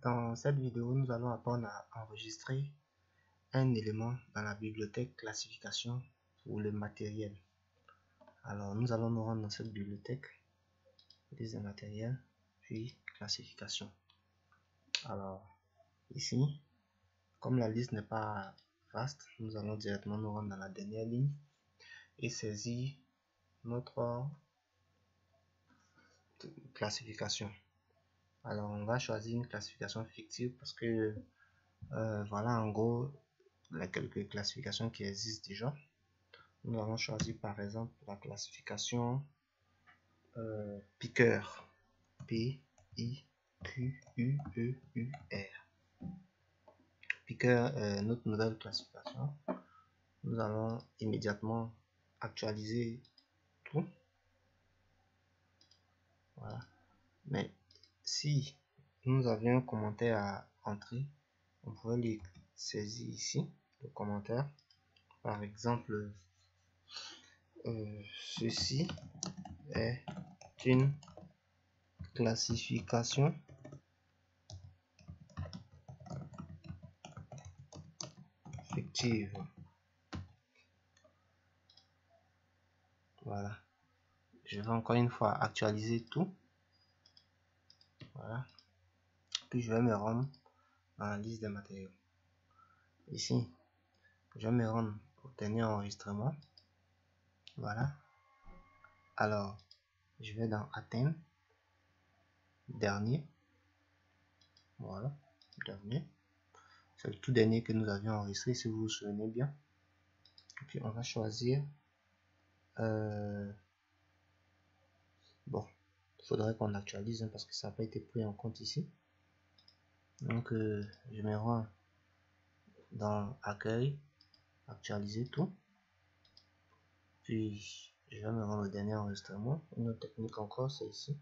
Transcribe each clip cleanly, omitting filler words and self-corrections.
Dans cette vidéo, nous allons apprendre à enregistrer un élément dans la bibliothèque classification pour le matériel. Alors, nous allons nous rendre dans cette bibliothèque, liste des matériels, puis classification. Alors, ici, comme la liste n'est pas vaste, nous allons directement nous rendre dans la dernière ligne et saisir notre classification. Alors, on va choisir une classification fictive parce que voilà en gros les quelques classifications qui existent déjà. Nous allons choisir par exemple la classification piqueur, P-I-Q-U-E-U-R. Piqueur, notre nouvelle classification. Nous allons immédiatement actualiser tout. Voilà. Mais si nous avions un commentaire à entrer, on pourrait les saisir ici, le commentaire. Par exemple, ceci est une classification fictive. Voilà. Je vais encore une fois actualiser tout. Voilà. Puis je vais me rendre dans la liste des matériaux. Ici, je vais me rendre au dernier enregistrement. Voilà. Alors, je vais dans atteindre. Dernier. Voilà. Dernier. C'est le tout dernier que nous avions enregistré, si vous vous souvenez bien. Et puis on va choisir. Bon, il faudrait qu'on actualise parce que ça n'a pas été pris en compte ici. Donc, je me rends dans accueil, actualiser tout. Puis, je vais me rendre au dernier enregistrement. Une autre technique encore, c'est ici.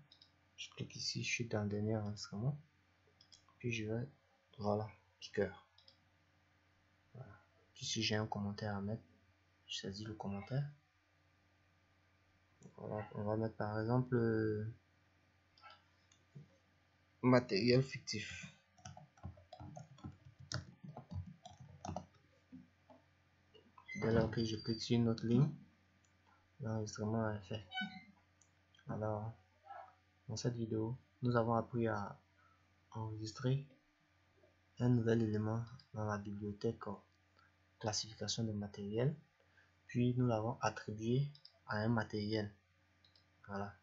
Je clique ici, je suis dans le dernier enregistrement. Puis, je vais, voilà, piqueur. Voilà. Puis, si j'ai un commentaire à mettre, je saisis le commentaire. Voilà, on va mettre par exemple matériel fictif. Dès lors que je clique sur une autre ligne, l'enregistrement est fait. Alors, dans cette vidéo, nous avons appris à enregistrer un nouvel élément dans la bibliothèque classification de matériel, puis nous l'avons attribué à un matériel. Voilà.